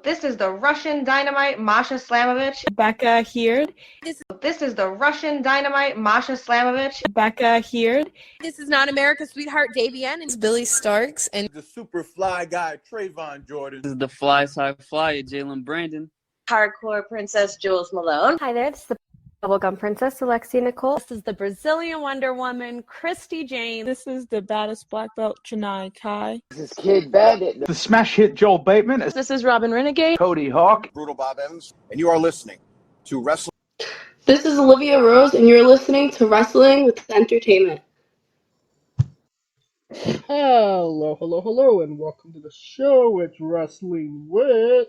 This is the Russian Dynamite, Masha Slamovich. Becca here. This is the Russian Dynamite, Masha Slamovich. Becca here. This is not America's sweetheart, Davian. It's Billy Starks. And the super fly guy, Trayvon Jordan. This is the fly side flyer, Jalen Brandon. Hardcore Princess, Jules Malone. Hi there, this is the Bubblegum Princess, Alexia Nicole. This is the Brazilian Wonder Woman, Christy James. This is the baddest black belt, Chennai Kai. This is Kid Bandit. The smash hit Joel Bateman. This is Robin Renegade. Cody Hawk. Brutal Bob Evans. And you are listening to Wrestling. This is Alivia Rose, and you're listening to Wrestling with Entertainment. Hello, and welcome to the show. It's Wrestling with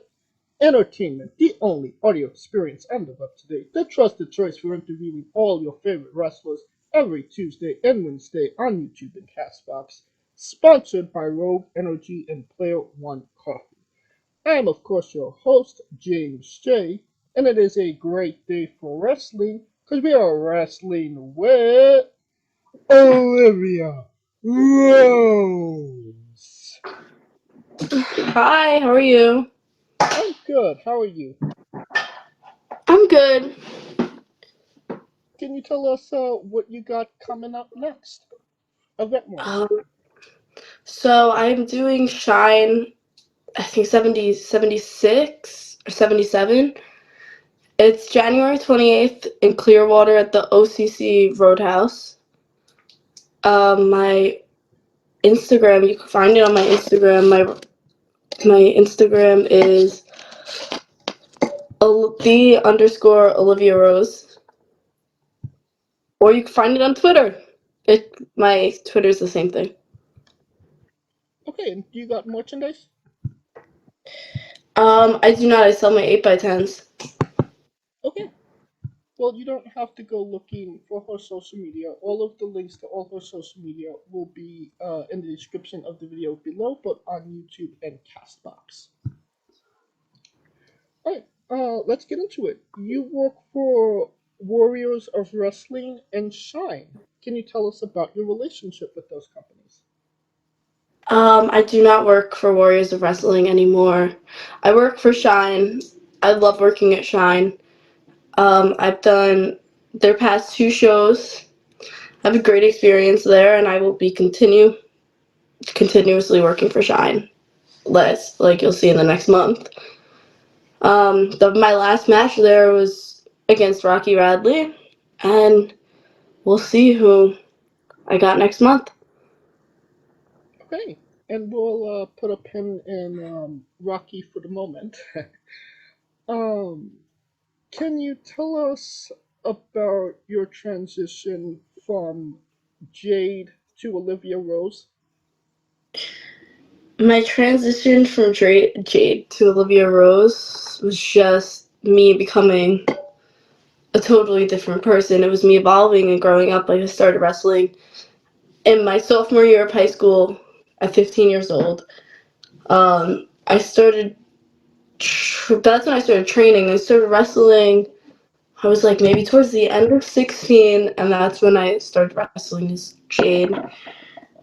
Entertainment, the only audio experience and up-to-date, the trusted choice for interviewing all your favorite wrestlers every Tuesday and Wednesday on YouTube and Castbox, sponsored by Rogue Energy and Player One Coffee. I am, of course, your host, James J., and it is a great day for wrestling, because we are wrestling with Alivia Rose. Hi, how are you? I'm good. How are you? I'm good. Can you tell us what you got coming up next? So I'm doing Shine, I think 76 or 77. It's January 28th in Clearwater at the OCC Roadhouse. My Instagram, you can find it on my Instagram. My Instagram is _Olivia Rose. Or you can find it on Twitter. My Twitter is the same thing. Okay, and do you got merchandise? I do not. I sell my 8x10s. Okay. Well, you don't have to go looking for her social media. All of the links to all her social media will be in the description of the video below, but on YouTube and Castbox. Alright, let's get into it. You work for Warriors of Wrestling and Shine. Can you tell us about your relationship with those companies? I do not work for Warriors of Wrestling anymore. I work for Shine. I love working at Shine. I've done their past 2 shows. I have a great experience there, and I will be continuously working for Shine. Like you'll see in the next month. My last match there was against Rocky Radley, and we'll see who I got next month. Okay, and we'll put a pin in Rocky for the moment. Can you tell us about your transition from Jade to Alivia Rose? My transition from Jade to Alivia Rose was just me becoming a totally different person. It was me evolving and growing up. Like, I started wrestling in my sophomore year of high school at 15 years old. That's when I started training. I started wrestling, I was like maybe towards the end of 16, and that's when I started wrestling as Jade.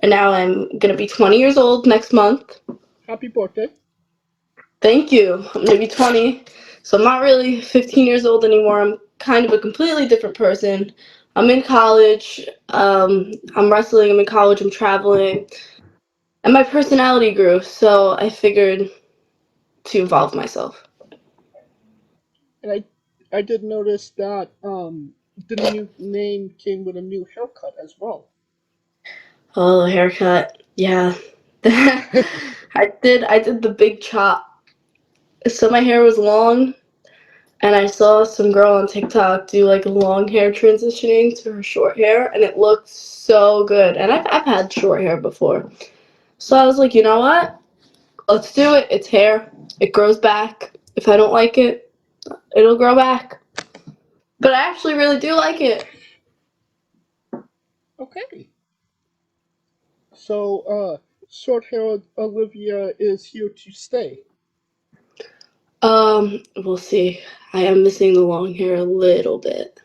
And now I'm going to be 20 years old next month. Happy birthday. Thank you. I'm going to be 20, so I'm not really 15 years old anymore. I'm kind of a completely different person. I'm in college. I'm wrestling. I'm in college. I'm traveling. And my personality grew, so I figured to evolve myself. And I did notice that the new name came with a new haircut as well. Oh, haircut. Yeah. I did the big chop. So my hair was long, and I saw some girl on TikTok do like long hair transitioning to her short hair, and it looked so good. And I've had short hair before. So I was like, you know what? Let's do it. It's hair. It grows back. If I don't like it, it'll grow back. But I actually really do like it. Okay. So, short hair Alivia is here to stay. We'll see. I am missing the long hair a little bit.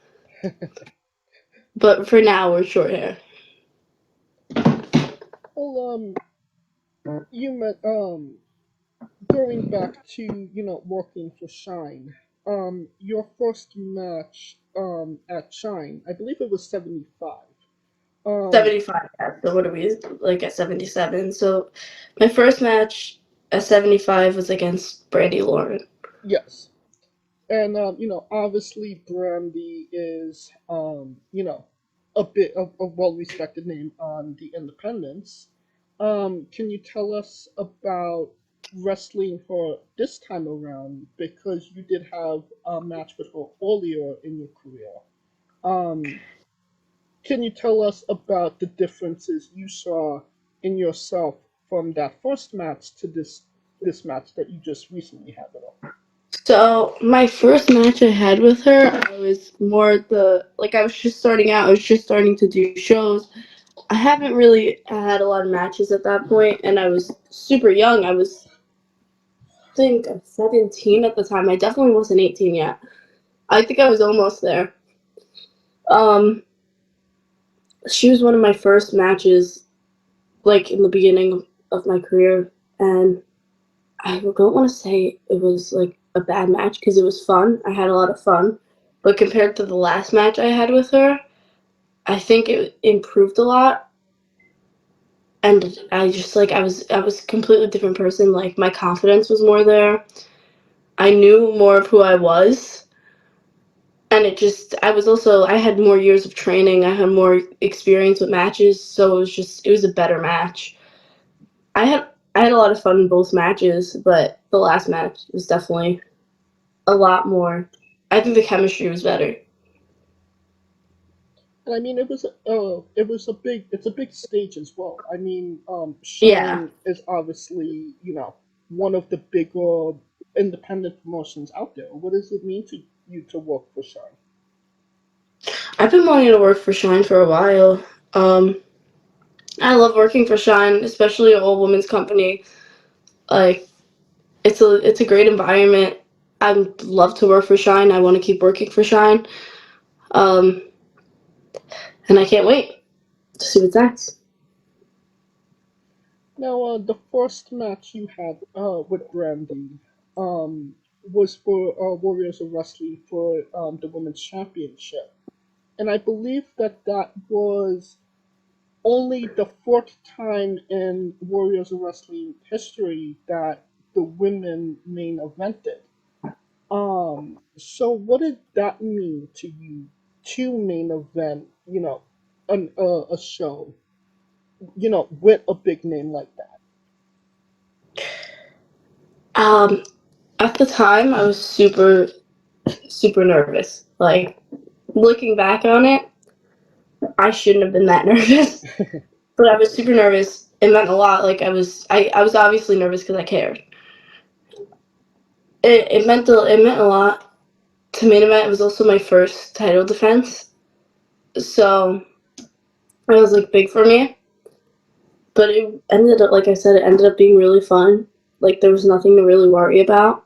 But for now, we're short hair. Well, going back to working for Shine. Your first match at Shine, I believe it was 75. 75, yeah. So what are we, like, at 77? So my first match at 75 was against Brandi Lauren. Yes. And obviously Brandi is a bit of a well-respected name on the independents. Can you tell us about wrestling her this time around, because you did have a match with her earlier in your career? Um, can you tell us about the differences you saw in yourself from that first match to this match that you just recently had with her? So my first match I had with her, I was more I was just starting out. I was just starting to do shows. I haven't really had a lot of matches at that point, and I was super young. I was, I think, 17 at the time. I definitely wasn't 18 yet. I think I was almost there. She was one of my first matches, like, in the beginning of my career, and I don't want to say it was, like, a bad match, because it was fun. I had a lot of fun. But compared to the last match I had with her, I think it improved a lot. And I just, like, I was a completely different person. Like, my confidence was more there. I knew more of who I was. And I had more years of training. I had more experience with matches. So it was a better match. I had a lot of fun in both matches, but the last match was definitely a lot more. I think the chemistry was better. And I mean, it's a big stage as well. I mean, Yeah. Shine is obviously, one of the bigger independent promotions out there. What does it mean to you to work for Shine? I've been wanting to work for Shine for a while. I love working for Shine, especially an all women's company. Like, it's a great environment. I love to work for Shine. I want to keep working for Shine. And I can't wait to see what's next. Now, the first match you had with Brandi was for Warriors of Wrestling for the Women's Championship. And I believe that was only the fourth time in Warriors of Wrestling history that the women main evented. So what did that mean to you to main event, a show, with a big name like that? At the time, I was super, super nervous. Like, looking back on it, I shouldn't have been that nervous. But I was super nervous. It meant a lot. Like, I was obviously nervous because I cared. It meant a lot to main event. It was also my first title defense, so it was, like, big for me. But it ended up, like I said, it ended up being really fun. Like, there was nothing to really worry about.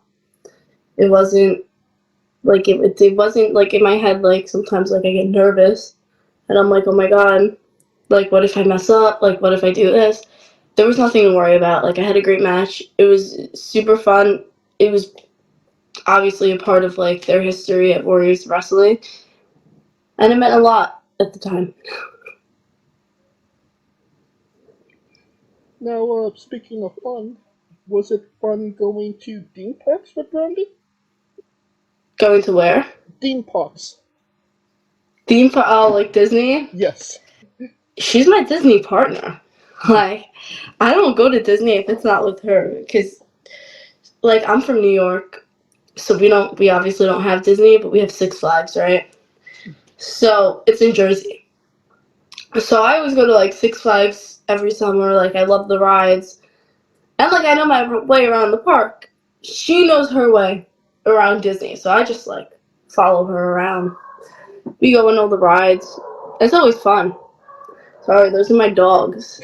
It wasn't like it wasn't like in my head. Like, sometimes, like, I get nervous, and I'm like, oh my god, like, what if I mess up? Like, what if I do this? There was nothing to worry about. Like, I had a great match. It was super fun. It was obviously a part of, like, their history at Warriors Wrestling, and it meant a lot at the time. Now, speaking of fun, was it fun going to theme parks with Brandi? Going to where? Theme parks. Theme park? Oh, like Disney? Yes. She's my Disney partner. Like, I don't go to Disney if it's not with her, because, like, I'm from New York, so we obviously don't have Disney, but we have Six Flags, right? So it's in Jersey. So I always go to, like, Six Flags every summer. Like, I love the rides, and, like, I know my way around the park. She knows her way around Disney, so I just, like, follow her around. We go on all the rides. It's always fun. Sorry, those are my dogs.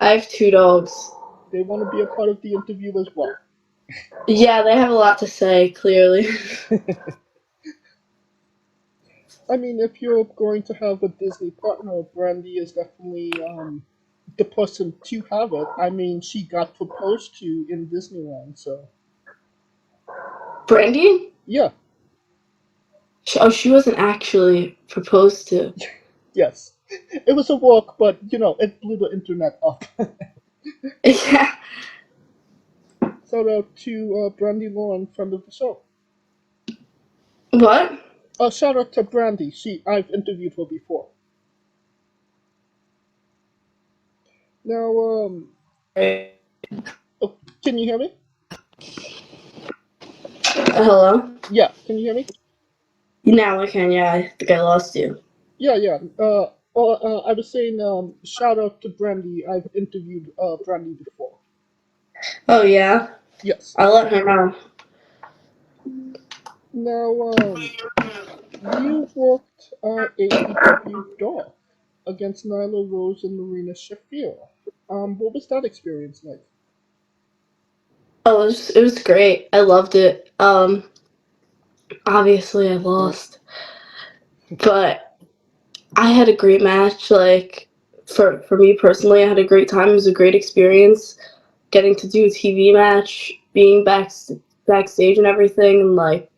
I have 2 dogs. They want to be a part of the interview as well. Yeah, they have a lot to say, clearly. I mean, if you're going to have a Disney partner, Brandi is definitely the person to have it. I mean, she got proposed to in Disneyland, so Brandi? yeah, She wasn't actually proposed to. yes. It was a walk, but it blew the internet up. Yeah. Shout out to Brandi Lauren, friend of the show. What? Shout out to Brandi. I've interviewed her before. Now, oh, can you hear me? Hello? Yeah, can you hear me? Now I can, yeah. I think I lost you. Yeah. I was saying, shout out to Brandi. I've interviewed Brandi before. Oh, yeah? Yes. I'll let her know. Now, you worked AEW Dark against Nyla Rose and Marina Shafir. What was that experience like? Oh, it was great. I loved it. Obviously I lost, but I had a great match. Like, for me personally, I had a great time. It was a great experience getting to do a TV match, being backstage and everything, and like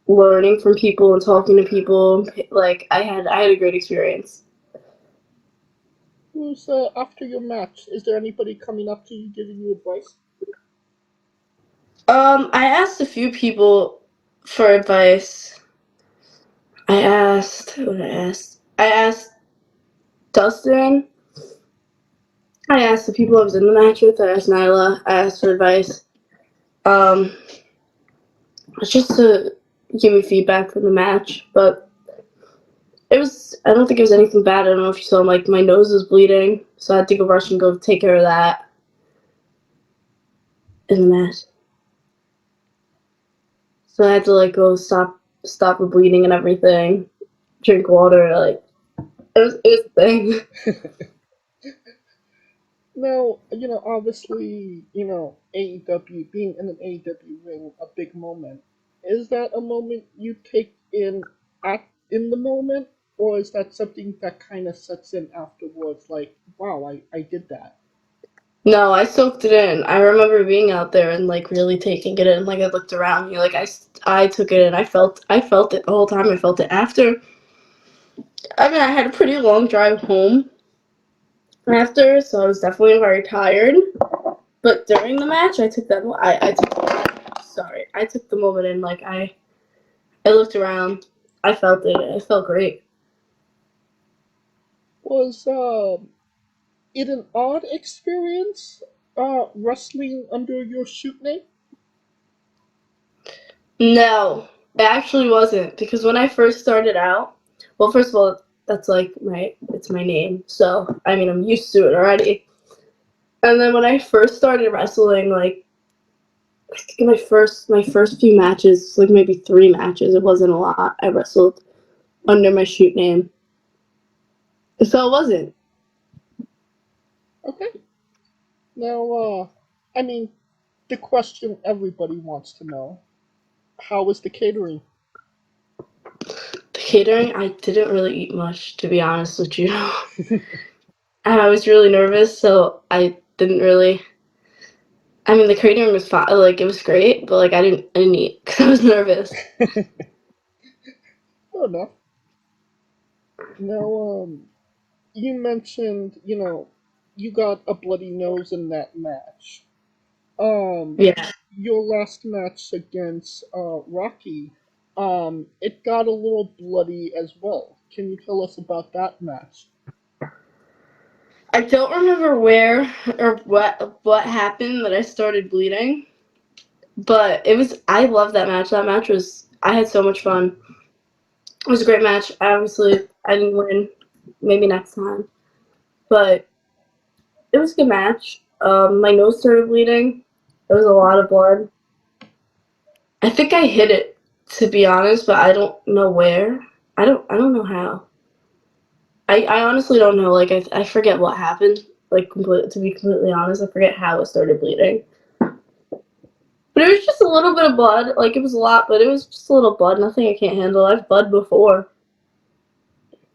learning from people and talking to people. Like, I had a great experience. Who's after your match? Is there anybody coming up to you giving you advice? I asked a few people for advice. I asked Dustin. I asked the people I was in the match with. I asked Nyla. I asked for advice. It's just to give me feedback from the match, but I don't think it was anything bad. I don't know if you saw, like, my nose was bleeding, so I had to go rush and go take care of that in the match. So I had to, like, go stop the bleeding and everything, drink water, like, it was a thing. Now, obviously, AEW, being in an AEW ring, a big moment. Is that a moment you take in the moment, or is that something that kind of sets in afterwards, like, wow, I did that? No, I soaked it in. I remember being out there and, like, really taking it in. Like, I looked around me, like, I took it in. I felt it the whole time. I felt it after. I mean, I had a pretty long drive home after, so I was definitely very tired. But during the match, I took the moment in. Like, I looked around. I felt it. It felt great. Was it an odd experience, wrestling under your shoot name? No, it actually wasn't, because when I first started out, well, first of all, that's like it's my name, so I mean I'm used to it already. And then when I first started wrestling, like, I think my first few matches, like maybe 3 matches, it wasn't a lot. I wrestled under my shoot name, so it wasn't. Okay. Now, I mean, the question everybody wants to know: how was the catering? The catering, I didn't really eat much, to be honest with you. I was really nervous, so I didn't really. I mean, the catering was fine. Like, it was great, but like I didn't eat because I was nervous. Fair enough. Now, you mentioned, you got a bloody nose in that match. Yeah. Your last match against Rocky, it got a little bloody as well. Can you tell us about that match? I don't remember where or what happened that I started bleeding, but I loved that match. That match I had so much fun. It was a great match. Obviously, I didn't win. Maybe next time. But it was a good match. My nose started bleeding. There was a lot of blood. I think I hit it, to be honest, but I don't know where. I don't know how. I honestly don't know. Like, I forget what happened. Like, to be completely honest, I forget how it started bleeding. But it was just a little bit of blood. Like, it was a lot, but it was just a little blood. Nothing I can't handle. I've bled before.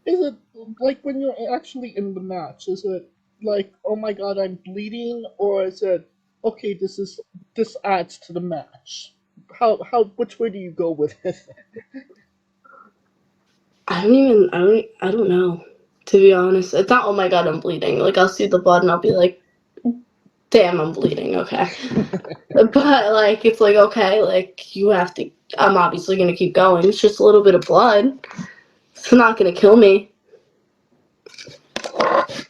Is it like when you're actually in the match? Is it like, oh my god, I'm bleeding, or is it okay? This adds to the match. Which way do you go with it? I don't know. To be honest, it's not. Oh my god, I'm bleeding. Like I'll see the blood and I'll be like, damn, I'm bleeding. Okay, but like it's like okay, like you have to. I'm obviously gonna keep going. It's just a little bit of blood. It's not gonna kill me. Alright.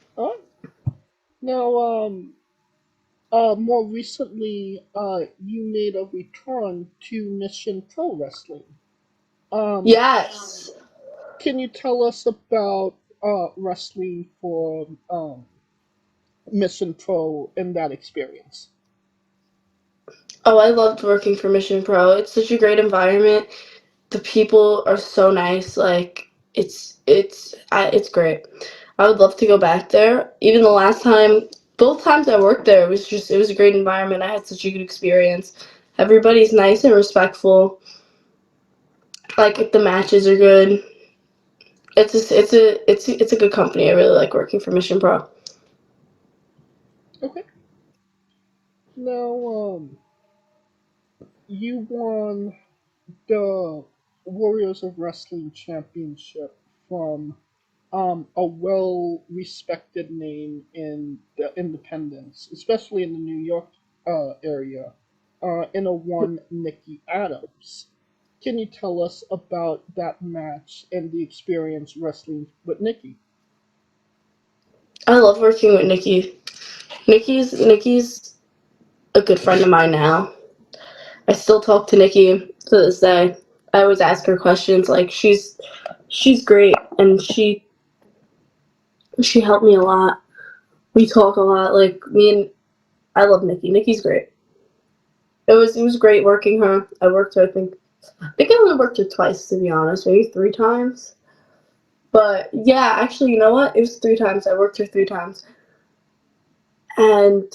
Now, more recently, you made a return to Mission Pro Wrestling. Yes. Can you tell us about wrestling for Mission Pro and that experience? Oh, I loved working for Mission Pro. It's such a great environment. The people are so nice. Like it's great. I would love to go back there. Even the last time, both times I worked there, it was a great environment. I had such a good experience. Everybody's nice and respectful. Like the matches are good. It's a good company. I really like working for Mission Pro. Okay. Now, you won the Warriors of Wrestling Championship from a well-respected name in the independents, especially in the New York area, in a one Nikki Adams. Can you tell us about that match and the experience wrestling with Nikki? I love working with Nikki. Nikki's a good friend of mine now. I still talk to Nikki to this day. I always ask her questions. Like she's great, and she helped me a lot. We talk a lot. Like I love Nikki. Nikki's great. It was great working her. I worked her. I think I only worked her twice, to be honest. Maybe 3 times. But yeah, actually, you know what? It was 3 times. I worked her 3 times, and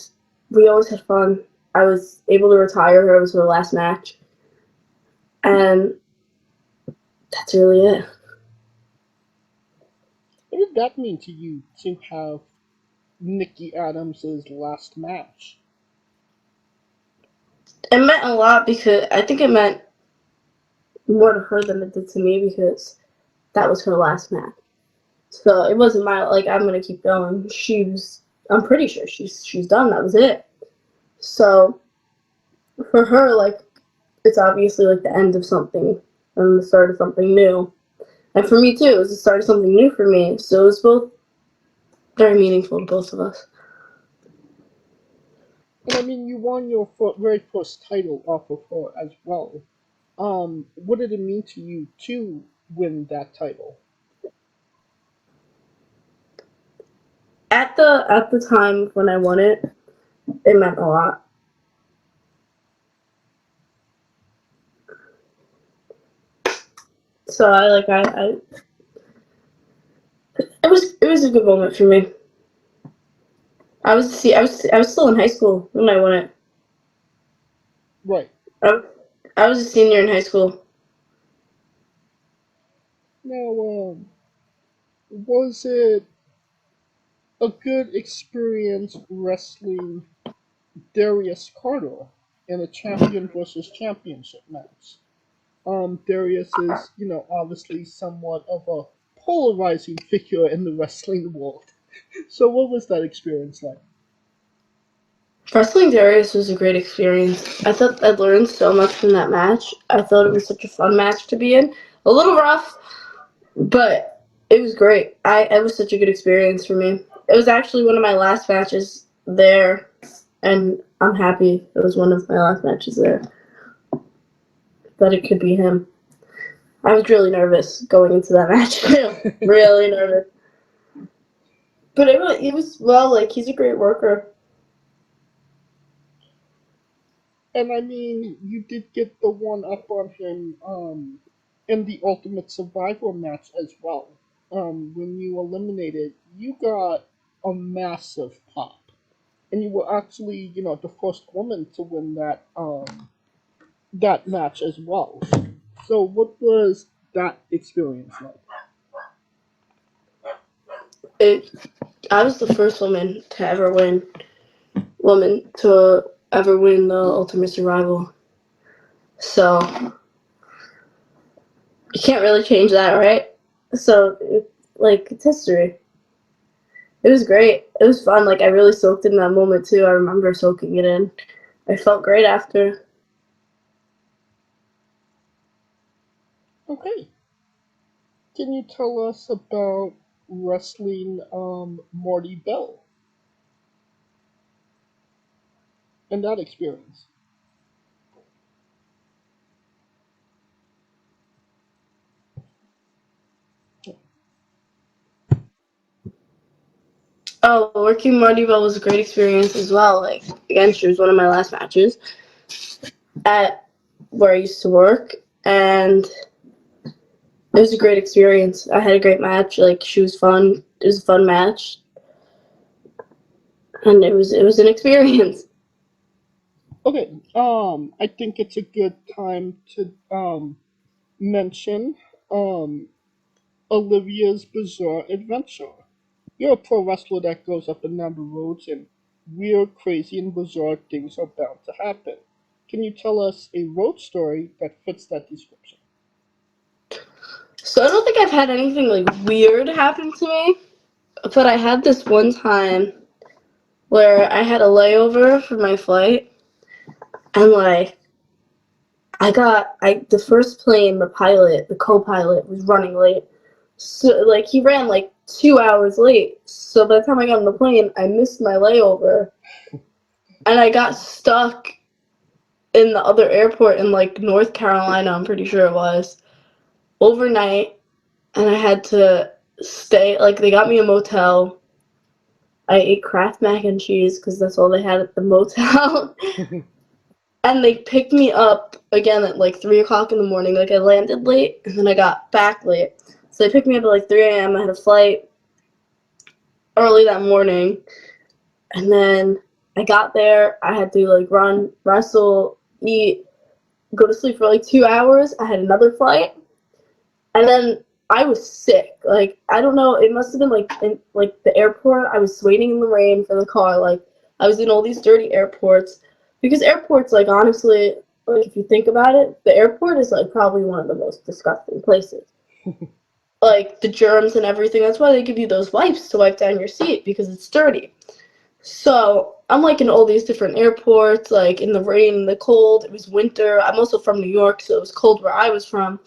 we always had fun. I was able to retire her. It was her last match, and that's really it. What did that mean to you to have Nikki Adams' last match? It meant a lot because I think it meant more to her than it did to me because that was her last match. So it wasn't my I'm gonna keep going. I'm pretty sure she's done. That was it. So for her, it's obviously the end of something and the start of something new. And for me too, it was the start of something new for me. So it was both very meaningful to both of us. And I mean, you won your very first title off of her as well. What did it mean to you to win that title? At the time when I won it, it meant a lot. So it was a good moment for me. I was still in high school when I won it. Right. I was a senior in high school. Now, was it a good experience wrestling Darius Carter in a champion versus championship match? Darius is, obviously somewhat of a polarizing figure in the wrestling world. So what was that experience like? Wrestling Darius was a great experience. I thought I learned so much from that match. I thought it was such a fun match to be in. A little rough, but it was great. It was such a good experience for me. It was actually one of my last matches there, and I'm happy it was one of my last matches there. That it could be him. I was really nervous going into that match. Really nervous. But it was he's a great worker. And I mean, you did get the one up on him in the Ultimate Survivor match as well. When you eliminated, you got a massive pop. And you were actually, the first woman to win that match as well. So what was that experience like? I was the first woman to ever win the Ultimate Survival. So you can't really change that, right? So it's history. It was great. It was fun. Like, I really soaked in that moment too. I remember soaking it in. I felt great after. Okay. Can you tell us about wrestling Marty Bell and that experience? Oh, working Marty Bell was a great experience as well. Like, again, she was one of my last matches at where I used to work, and it was a great experience. I had a great match. Like, she was fun. It was a fun match, and it was an experience. Okay. I think it's a good time to mention Olivia's bizarre adventure. You're a pro wrestler that goes up and down the roads, and weird, crazy, and bizarre things are bound to happen. Can you tell us a road story that fits that description? So I don't think I've had anything like weird happen to me, but I had this one time where I had a layover for my flight, and like the first plane, the co-pilot was running late. So like he ran like 2 hours late. So by the time I got on the plane, I missed my layover, and I got stuck in the other airport in like North Carolina. I'm pretty sure it was overnight, and I had to stay. Like, they got me a motel. I ate Kraft mac and cheese because that's all they had at the motel. And they picked me up again at like 3 o'clock in the morning. Like, I landed late, and then I got back late. So they picked me up at like 3 a.m. I had a flight early that morning. And then I got there. I had to like run, wrestle, eat, go to sleep for like 2 hours. I had another flight. And then I was sick. Like, I don't know. It must have been like in like the airport. I was waiting in the rain for the car. Like, I was in all these dirty airports. Because airports, like, honestly, like, if you think about it, the airport is like probably one of the most disgusting places. Like, the germs and everything. That's why they give you those wipes to wipe down your seat, because it's dirty. So I'm like in all these different airports, like in the rain, in the cold. It was winter. I'm also from New York, so it was cold where I was from.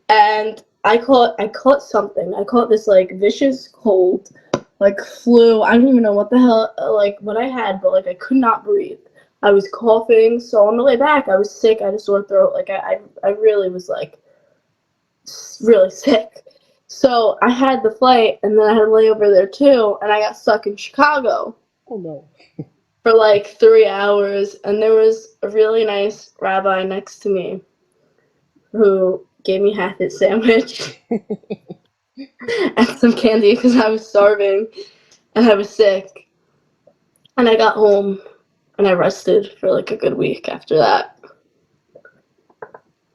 And I caught something. I caught this like vicious cold, like flu. I don't even know what the hell, like what I had, but like I could not breathe. I was coughing. So on the way back, I was sick. I had a sore throat. Like I really was like really sick. So I had the flight, and then I had a layover there too, and I got stuck in Chicago. Oh no. For like 3 hours, and there was a really nice rabbi next to me who gave me half his sandwich and some candy because I was starving and I was sick. And I got home and I rested for like a good week after that.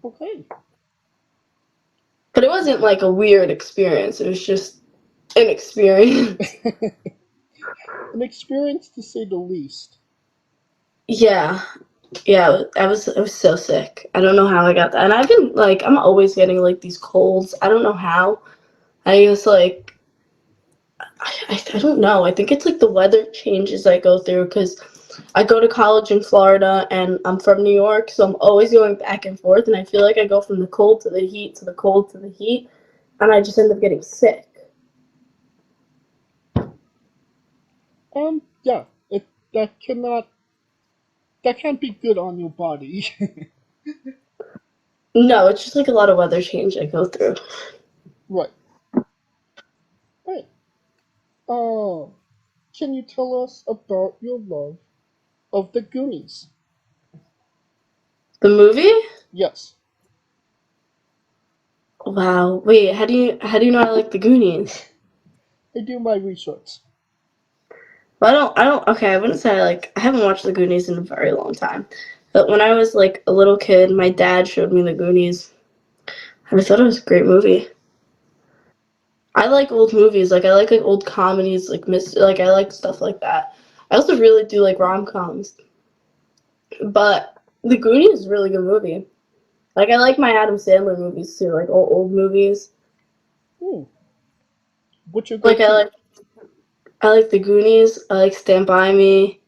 Okay. But it wasn't like a weird experience. It was just an experience. An experience to say the least. Yeah, I was so sick. I don't know how I got that. And I've been like, I'm always getting like these colds. I don't know how. I guess like, I don't know. I think it's like the weather changes I go through because I go to college in Florida and I'm from New York, so I'm always going back and forth, and I feel like I go from the cold to the heat to the cold to the heat, and I just end up getting sick. Yeah, that can't be good on your body. No, it's just like a lot of weather change I go through. Right. Right. Can you tell us about your love of the Goonies? The movie? Yes. Wow. Wait, how do you know I like the Goonies? I do my research. Well, okay, I wouldn't say I haven't watched the Goonies in a very long time. But when I was like a little kid, my dad showed me the Goonies. And I thought it was a great movie. I like old movies. Like I like old comedies, like I like stuff like that. I also really do like rom-coms. But The Goonies is a really good movie. Like I like my Adam Sandler movies too, like old movies. What's your Like go-to? I like The Goonies. I like Stand By Me.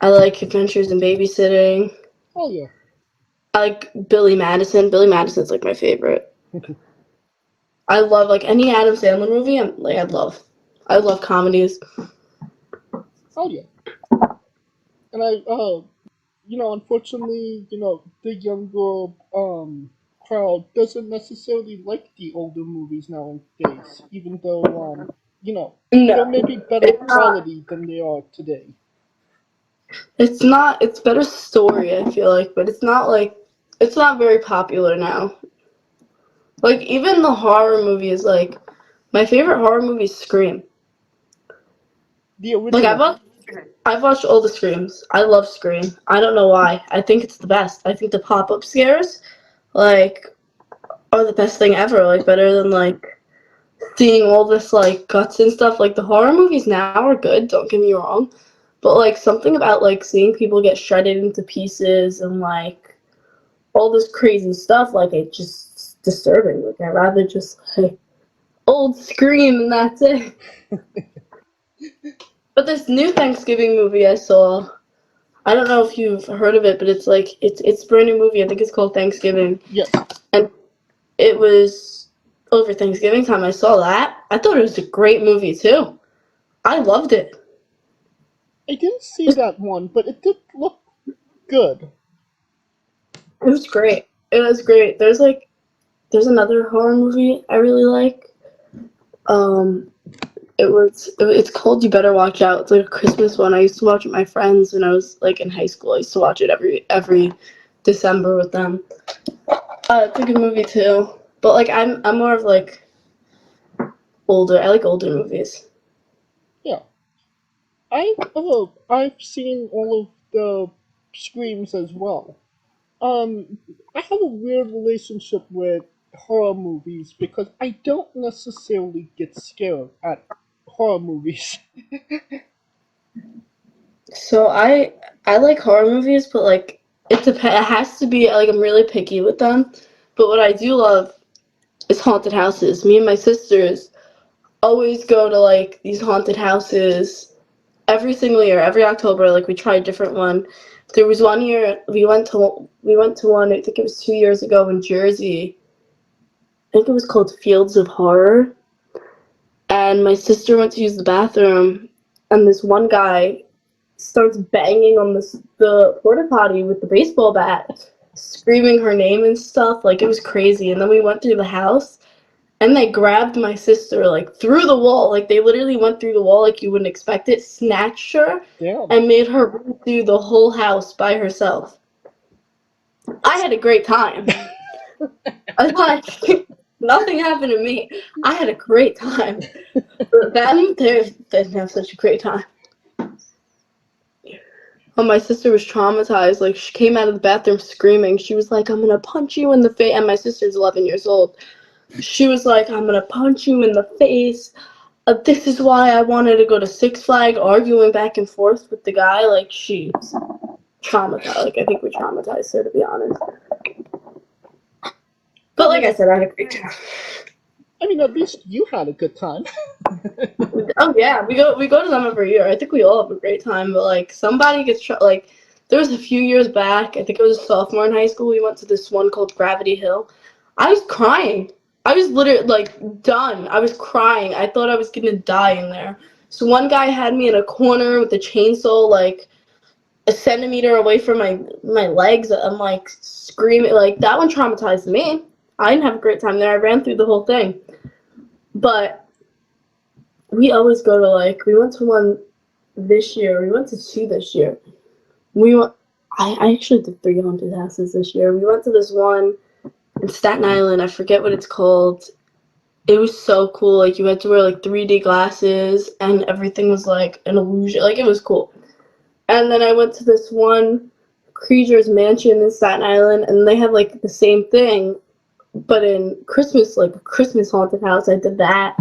I like Adventures in Babysitting. Oh yeah. I like Billy Madison. Billy Madison's like my favorite. I love like any Adam Sandler movie. I love comedies. Oh yeah. And unfortunately, the younger crowd doesn't necessarily like the older movies nowadays, even though they're maybe better quality than they are today. It's not. It's better story, I feel like, but it's not very popular now. Like even the horror movies, like my favorite horror movie is Scream. The original. Like I've watched all the Screams. I love Scream. I don't know why. I think it's the best. I think the pop-up scares, like, are the best thing ever. Like better than like seeing all this like guts and stuff. Like the horror movies now are good. Don't get me wrong. But, like, something about, like, seeing people get shredded into pieces and, like, all this crazy stuff, like, it's just disturbing. Like, I'd rather just, like, old Scream and that's it. But this new Thanksgiving movie I saw, I don't know if you've heard of it, but it's, like, it's a brand new movie. I think it's called Thanksgiving. Yes. And it was over Thanksgiving time I saw that. I thought it was a great movie, too. I loved it. I didn't see that one, but it did look good. It was great. It was great. There's another horror movie I really like. It's called You Better Watch Out. It's like a Christmas one. I used to watch it with my friends when I was like in high school. I used to watch it every December with them. It's a good movie too. But like I'm more of like older. I like older movies. Yeah. I've seen all of the Screams as well. I have a weird relationship with horror movies because I don't necessarily get scared at horror movies. So I like horror movies, but like it has to be like I'm really picky with them. But what I do love is haunted houses. Me and my sisters always go to like these haunted houses every single year, every October. Like we try a different one. There was one year we went to one. I think it was 2 years ago in Jersey. I think it was called Fields of Horror. And my sister went to use the bathroom, and this one guy starts banging on the porta potty with the baseball bat, screaming her name and stuff. Like, it was crazy. And then we went through the house, and they grabbed my sister, like, through the wall. Like, they literally went through the wall like you wouldn't expect it, snatched her, and made her run through the whole house by herself. I had a great time. Nothing happened to me. I had a great time. But them, they didn't have such a great time. Oh, my sister was traumatized. Like, she came out of the bathroom screaming. She was like, I'm going to punch you in the face. And my sister's 11 years old. She was like, I'm going to punch you in the face. This is why I wanted to go to Six Flags, arguing back and forth with the guy. Like, she's traumatized. Like, I think we traumatized her, to be honest. But like I said, I had a great time. I mean, at least you had a good time. Oh yeah, we go to them every year. I think we all have a great time. But like somebody gets like, there was a few years back. I think I was a sophomore in high school. We went to this one called Gravity Hill. I was crying. I was literally like done. I was crying. I thought I was gonna die in there. So one guy had me in a corner with a chainsaw, like a centimeter away from my legs. I'm like screaming. Like that one traumatized me. I didn't have a great time there. I ran through the whole thing. But we always go to like, we went to one this year. We went to two this year. I actually did 3 haunted houses this year. We went to this one in Staten Island. I forget what it's called. It was so cool. Like you had to wear like 3D glasses and everything was like an illusion. Like it was cool. And then I went to this one Creature's Mansion in Staten Island, and they had like the same thing. But in Christmas, like a Christmas haunted house, I did that.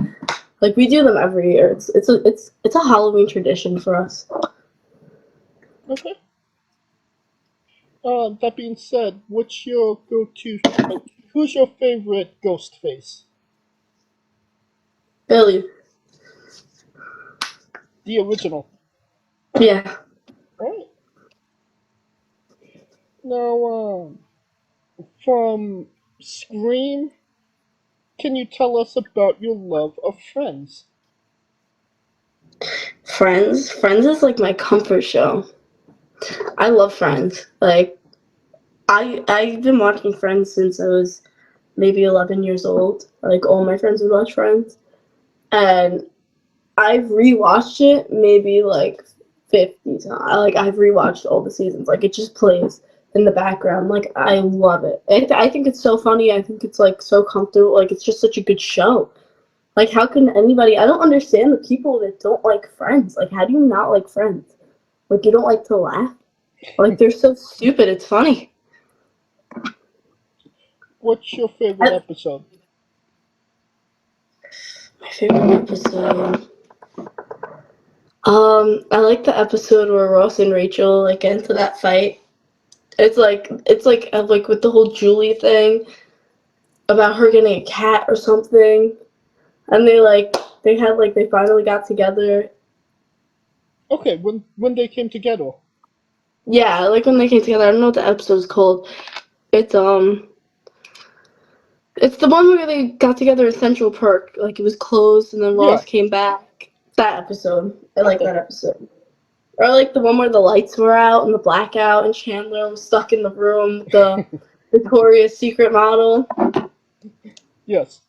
Like we do them every year. It's a Halloween tradition for us. Okay. That being said, what's your go-to? Who's your favorite ghost face? Billy. The original. Yeah. Right. Now, from Scream, can you tell us about your love of Friends? Friends. Friends is like my comfort show. I love Friends. Like I've been watching Friends since I was maybe 11 years old. Like all my friends would watch Friends, and I've rewatched it maybe like 50 times. Like I've rewatched all the seasons. Like it just plays in the background. Like I love it. I think it's so funny. I think it's like so comfortable. Like it's just such a good show. Like how can anybody? I don't understand the people that don't like Friends. Like how do you not like Friends? Like you don't like to laugh? Like they're so stupid. It's funny. What's your favorite episode? My favorite episode. I like the episode where Ross and Rachel like get into that fight. It's like with the whole Julie thing about her getting a cat or something, and they finally got together. Okay, when they came together. Yeah, I like when they came together. I don't know what the episode's called. It's it's the one where they got together in Central Park. Like it was closed and then Ross came back. That episode. I like that episode. Or like the one where the lights were out and the blackout and Chandler was stuck in the room with the Victoria's Secret model. Yes.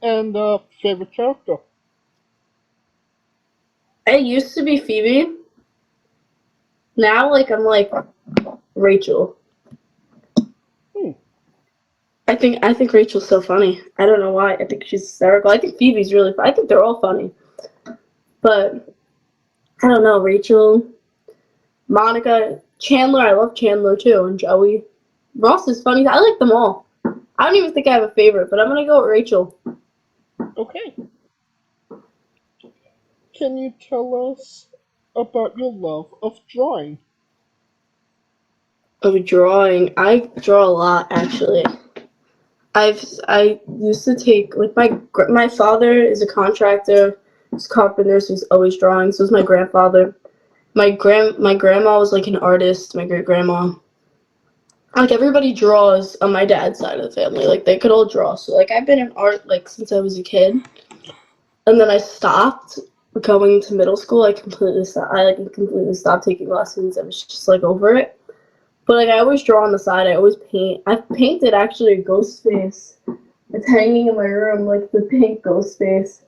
And favorite character? I used to be Phoebe. Now I'm like Rachel. I think Rachel's so funny. I don't know why. I think she's hysterical. I think Phoebe's really funny. I think they're all funny. But I don't know, Rachel, Monica, Chandler, I love Chandler too, and Joey. Ross is funny. I like them all. I don't even think I have a favorite, but I'm gonna go with Rachel. Okay. Can you tell us about your love of drawing? Of drawing, I draw a lot actually. I used to take my father is a contractor, he's a carpenter, so he's always drawing. So is my grandfather. My grandma was like an artist. My great grandma. Like everybody draws on my dad's side of the family. Like they could all draw. So like I've been in art like since I was a kid, and then I stopped going to middle school. I completely stopped taking lessons. I was just like over it. But like I always draw on the side. I always paint. I've painted actually a ghost face. It's hanging in my room, like the pink ghost face.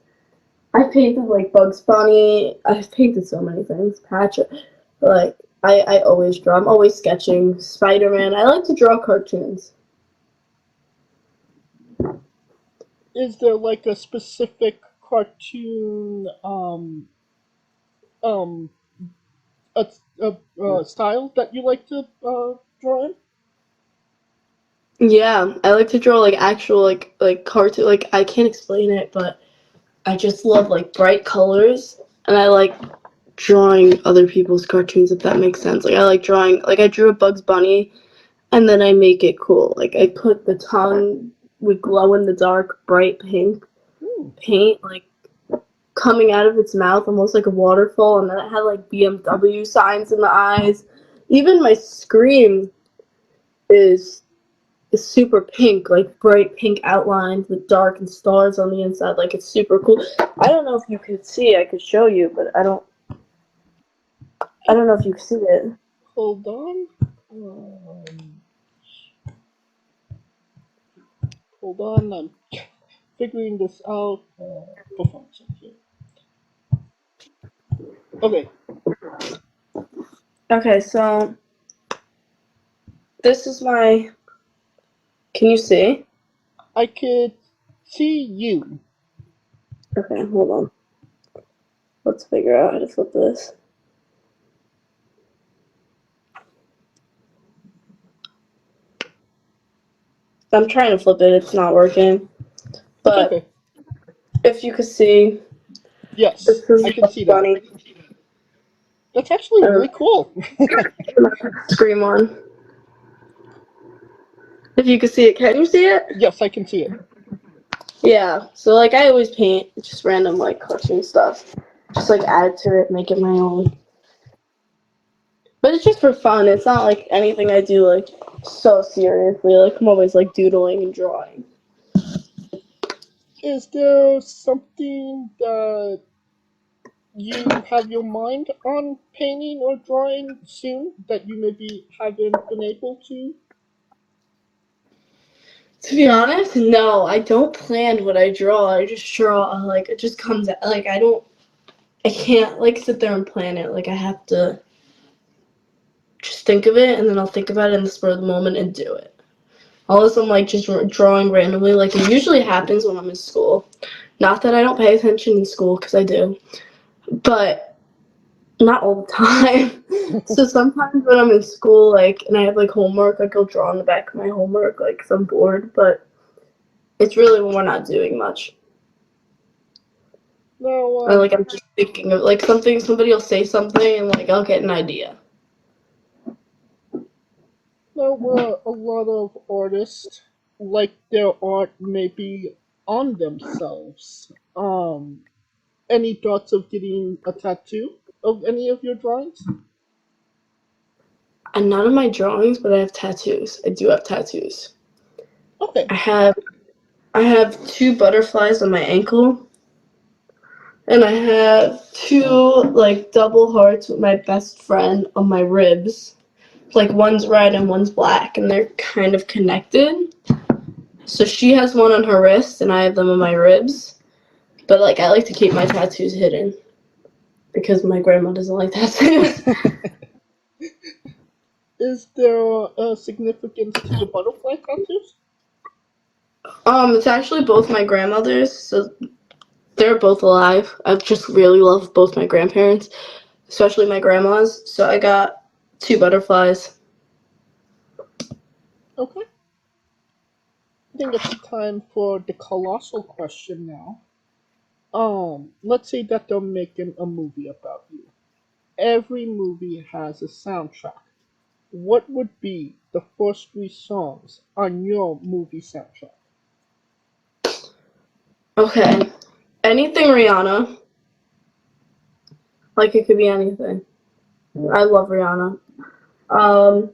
I've painted like Bugs Bunny. I've painted so many things. Patrick. Like I always draw. I'm always sketching. Spider-Man. I like to draw cartoons. Is there like a specific cartoon style that you like to draw in? Yeah, I like to draw like actual like cartoon. Like I can't explain it, but I just love like bright colors, and I like drawing other people's cartoons, if that makes sense. Like I like drawing. Like I drew a Bugs Bunny, and then I make it cool. Like I put the tongue with glow in the dark bright pink paint like coming out of its mouth, almost like a waterfall, and then it had like BMW signs in the eyes. Even my scream is super pink, like bright pink outlines with dark and stars on the inside. Like it's super cool. I don't know if you could see. I could show you, but I don't know if you can see it. Hold on. Hold on. I'm figuring this out. Performance here. Okay. Okay, so this is my. Can you see? I could see you. Okay, hold on. Let's figure out how to flip this. I'm trying to flip it. It's not working. But okay. if you could see. Yes, This is I can see that. funny. That's actually really cool. Scream on. If you could see it, can you see it? Yes, I can see it. Yeah. So like I always paint just random like cartoon stuff. Just like add to it, make it my own. But it's just for fun. It's not like anything I do like so seriously. Like I'm always like doodling and drawing. Is there something that you have your mind on painting or drawing soon that you maybe haven't been able to? To be honest, no. I don't plan what I draw. I just draw like it just comes out. Like I can't like sit there and plan it. Like I have to just think of it and then I'll think about it in the spur of the moment and do it. Unless I'm like just drawing randomly, like it usually happens when I'm in school. Not that I don't pay attention in school, because I do, but not all the time. So sometimes when I'm in school, like, and I have like homework, like I'll draw on the back of my homework, like, because I'm bored, but it's really when we're not doing much. No, Or like I'm just thinking of like somebody will say something and like I'll get an idea. no, a lot of artists like their art maybe on themselves. Any thoughts of getting a tattoo of any of your drawings? And none of my drawings, but I have tattoos. I do have tattoos. Okay. I have 2 butterflies on my ankle. And I have 2 like double hearts with my best friend on my ribs. Like one's red and one's black, and they're kind of connected. So she has one on her wrist and I have them on my ribs. But like I like to keep my tattoos hidden because my grandma doesn't like tattoos. Is there a significance to the butterfly tattoos? It's actually both my grandmothers, so they're both alive. I just really love both my grandparents, especially my grandma's. So I got 2 butterflies. Okay. I think it's time for the colossal question now. Let's say that they're making a movie about you. Every movie has a soundtrack. What would be the first 3 songs on your movie soundtrack? Okay. Anything Rihanna. Like it could be anything. I love Rihanna. I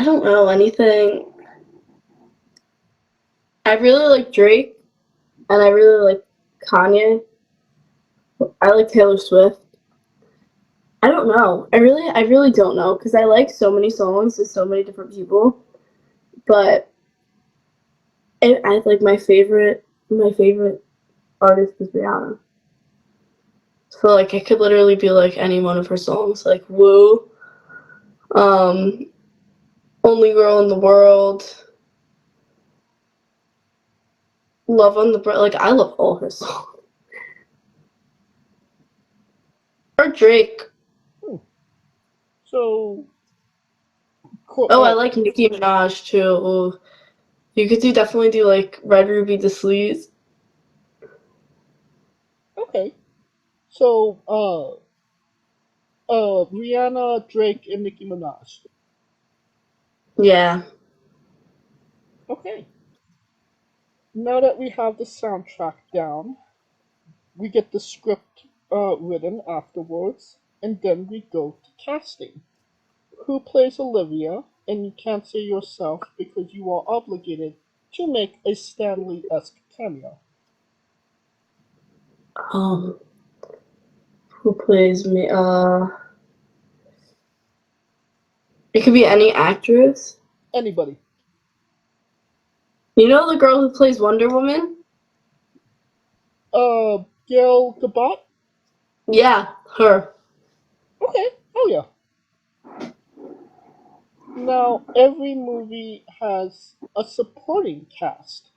don't know, anything. I really like Drake, and I really like Kanye. I like Taylor Swift. I don't know. I really don't know, because I like so many songs to so many different people. But I like my favorite artist is Rihanna. So like I could literally be like any one of her songs, like Woo, Only Girl in the World, Love on the Breath. Like I love all her songs. Or Drake. So, Oh, I like Nicki Minaj too. Ooh. You could definitely do like Red Ruby the Sleaze. okay. So, Rihanna, Drake, and Nicki Minaj. Yeah. Okay. Now that we have the soundtrack down, we get the script written afterwards, and then we go to casting. Who plays Olivia? And you can't say yourself because you are obligated to make a Stanley-esque cameo. Who plays me? It could be any actress. Anybody. You know the girl who plays Wonder Woman? Gail Gadot? Yeah, her. Okay. Oh yeah. Now, every movie has a supporting cast.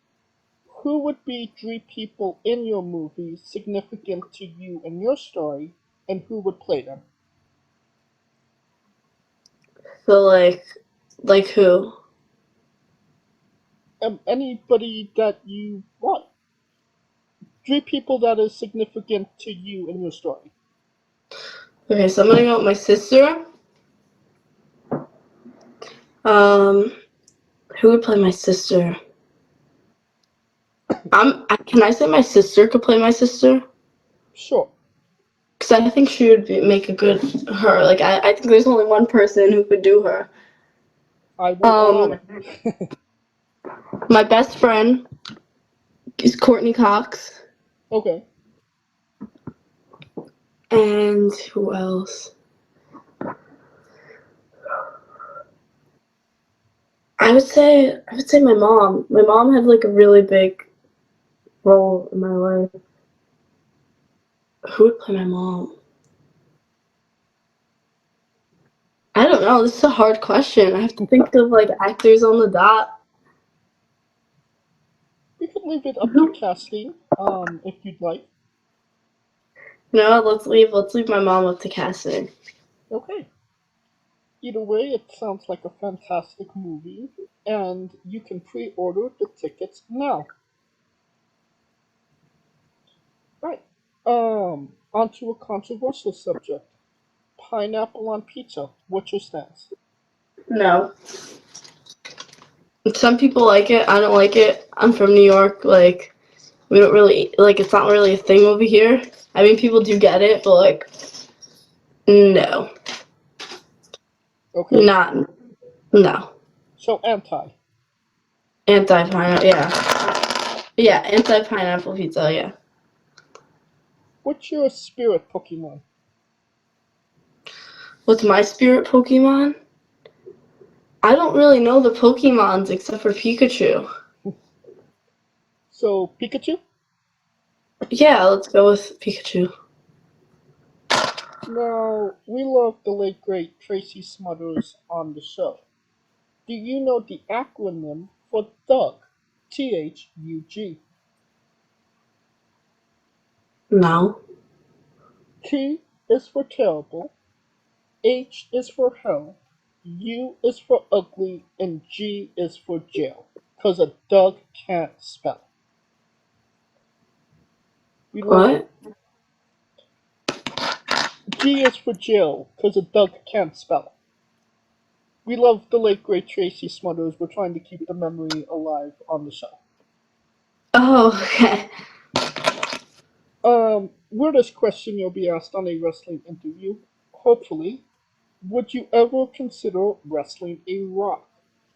Who would be 3 people in your movie significant to you and your story, and who would play them? So like who? Anybody that you want. 3 people that is significant to you in your story. Okay, so I'm gonna go with my sister. Who would play my sister? Can I say my sister could play my sister? Sure. Because I think she would make a good her. Like, I think there's only one person who could do her. I will allow it. My best friend is Courtney Cox. Okay. And who else? I would say my mom. My mom had like a really big role in my life. Who would play my mom? I don't know. This is a hard question. I have to think of like actors on the dot. We can leave it up to casting, if you'd like. No, let's leave my mom up to casting. Okay. Either way, it sounds like a fantastic movie, and you can pre-order the tickets now. Right. Onto a controversial subject. Pineapple on pizza. What's your stance? No. Some people like it. I don't like it. I'm from New York. Like, we don't really like. It's not really a thing over here. I mean, people do get it, but like, no. Okay. No. So anti. Anti-pineapple. Yeah. Anti-pineapple pizza. Yeah. What's your spirit Pokemon? What's my spirit Pokemon? I don't really know the Pokemons except for Pikachu. So Pikachu? Yeah, let's go with Pikachu. Now, we love the late great Tracy Smothers on the show. Do you know the acronym for Thug? THUG. No. T is for terrible, H is for hell, U is for ugly, and G is for jail. Cause a thug can't spell. What? G is for jail, cause a thug can't spell. We love the late great Tracy Smothers. We're trying to keep the memory alive on the show. Oh, okay. Weirdest question you'll be asked on a wrestling interview. Hopefully, would you ever consider wrestling a Rock?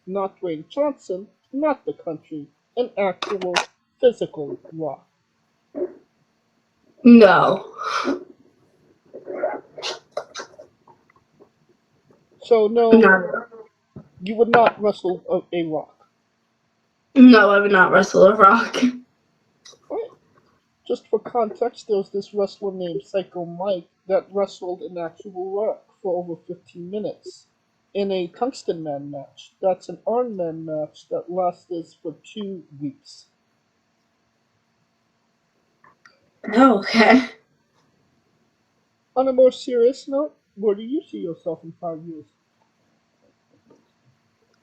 Not Dwayne Johnson, not the country, an actual physical Rock. No. So no, you would not wrestle a Rock. No, I would not wrestle a Rock. Right. Just for context, there's this wrestler named Psycho Mike that wrestled an actual Rock for over 15 minutes in a Tungsten Man match. That's an Iron Man match that lasted for 2 weeks. Oh, okay. On a more serious note, where do you see yourself in 5 years?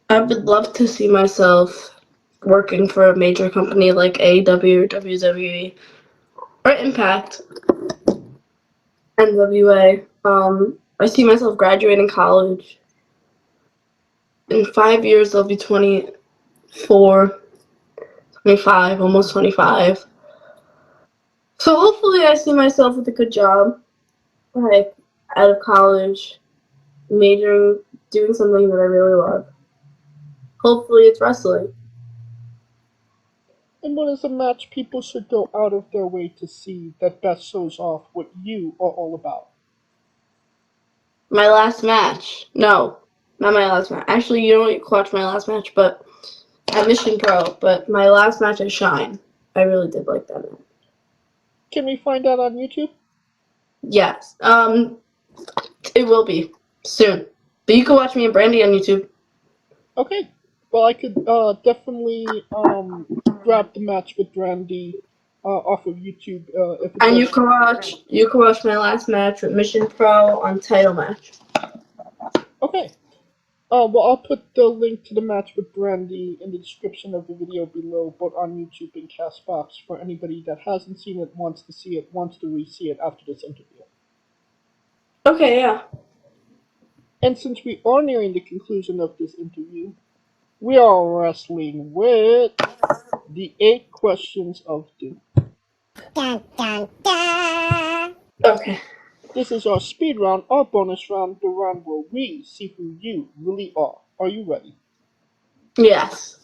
I would love to see myself working for a major company like AEW, WWE, or Impact, NWA. I see myself graduating college. In 5 years, I'll be 24, 25, almost 25. So hopefully I see myself with a good job, like out of college, majoring, doing something that I really love. Hopefully it's wrestling. And what is a match people should go out of their way to see that best shows off what you are all about? My last match. No, not my last match. Actually, you don't watch my last match, but at Mission Pro. But my last match at Shine. I really did like that match. Can we find that on YouTube? Yes. It will be soon. But you can watch me and Brandi on YouTube. Okay. Well, I could definitely grab the match with Brandi off of YouTube. And you can watch my last match with Mission Pro on Title Match. Okay. Well, I'll put the link to the match with Brandi in the description of the video below, both on YouTube and Castbox, for anybody that hasn't seen it, wants to see it, wants to re-see it after this interview. Okay, yeah. And since we are nearing the conclusion of this interview, we are wrestling with the 8 questions of doom. Dun, dun, dun. Okay. This is our speed round, our bonus round, the round where we see who you really are. Are you ready? Yes.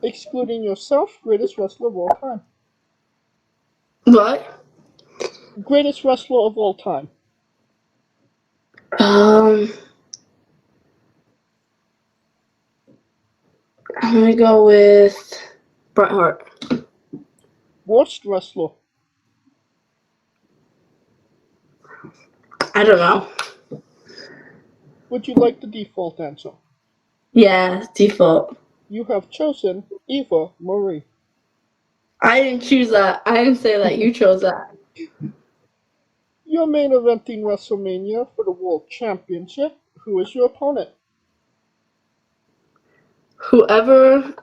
Excluding yourself, greatest wrestler of all time. What? Greatest wrestler of all time. I'm gonna go with Bret Hart. Worst wrestler. I don't know. Would you like the default answer? Yeah, default. You have chosen Eva Marie. I didn't choose that. I didn't say that. You chose that. You're main eventing WrestleMania for the World Championship. Who is your opponent? Whoever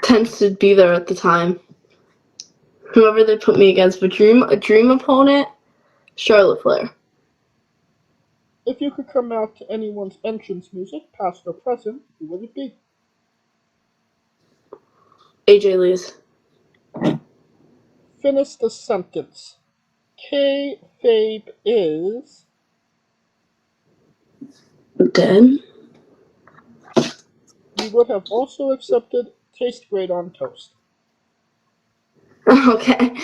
tends to be there at the time. Whoever they put me against. A dream opponent, Charlotte Flair. If you could come out to anyone's entrance music, past or present, who would it be? AJ Lee's. Finish the sentence. Kayfabe is... Dead? You would have also accepted taste great on toast. Okay.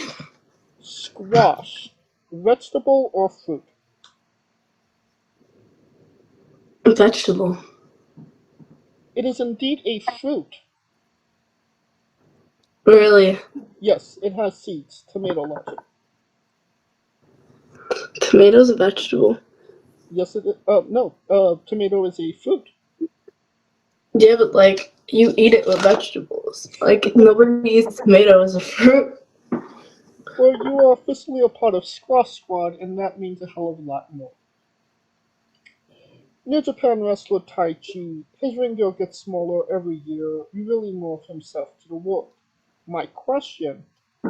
Squash. Vegetable or fruit? Vegetable. It is indeed a fruit. Really? Yes, it has seeds. Tomato logic. Tomato's a vegetable. Yes, it is. No. Tomato is a fruit. Yeah, but like, you eat it with vegetables. Like, nobody eats tomato as a fruit. Well, you are officially a part of Squash Squad, and that means a hell of a lot more. New Japan wrestler Taichi, his ring gear gets smaller every year, revealing more of himself to the world. My question,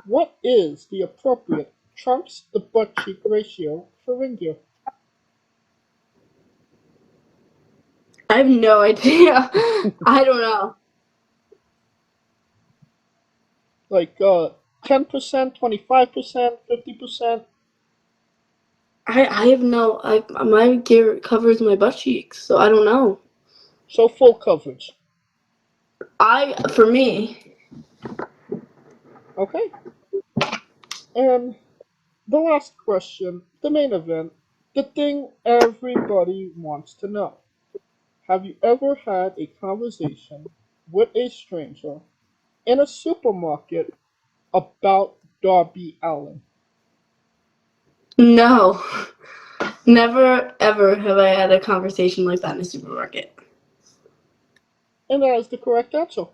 what is the appropriate trunks to butt cheek ratio for ring gear? I have no idea. I don't know. Like, 10%, 25%, 50%? I have no. My gear covers my butt cheeks, so I don't know. So full coverage. For me. Okay. And the last question, the main event, the thing everybody wants to know. Have you ever had a conversation with a stranger in a supermarket about Darby Allin? No. Never, ever have I had a conversation like that in a supermarket. And that is the correct answer.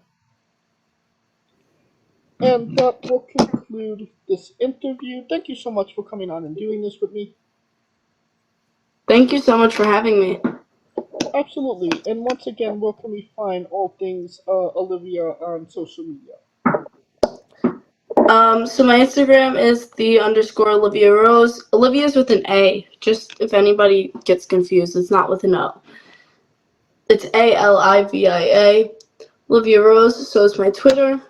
And that will conclude this interview. Thank you so much for coming on and doing this with me. Thank you so much for having me. Absolutely. And once again, where can we find all things Alivia on social media? So my Instagram is _Alivia Rose. Olivia's with an A. Just if anybody gets confused, it's not with an O. It's ALIVIA. Alivia Rose. So is my Twitter,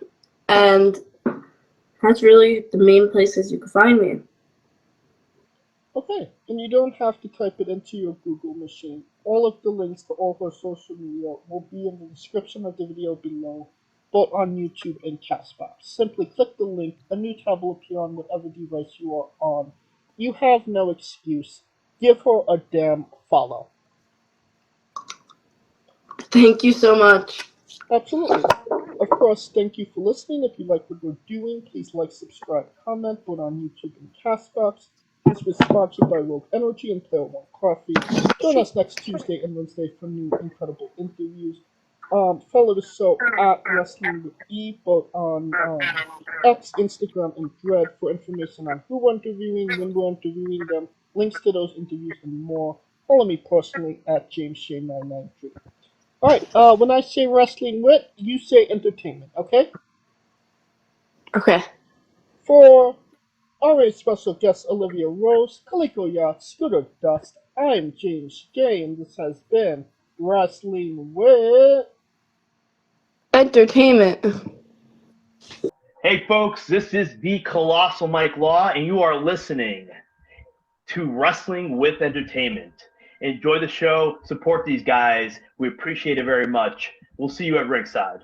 and that's really the main places you can find me. Okay, and you don't have to type it into your Google machine. All of the links to all her social media will be in the description of the video below, both on YouTube and Castbox. Simply click the link, a new tab will appear on whatever device you are on. You have no excuse. Give her a damn follow. Thank you so much. Absolutely. Of course, thank you for listening. If you like what we're doing, please like, subscribe, comment, both on YouTube and Castbox. This was sponsored by Rogue Energy and Player One Coffee. Join us next Tuesday and Wednesday for new incredible interviews. Follow the show at Wrestling with E, both on X, Instagram, and Thread for information on who we're interviewing, when we're interviewing them, links to those interviews, and more. Follow me personally at JamesShay993. Alright, when I say wrestling with, you say entertainment, okay? Okay. For our special guest Olivia Rose, Calico Yacht, Scooter Dust, I'm James J, and this has been Wrestling with... Entertainment. Hey folks, this is the Colossal Mike Law, and you are listening to Wrestling with Entertainment. Enjoy the show, support these guys. We appreciate it very much. We'll see you at ringside.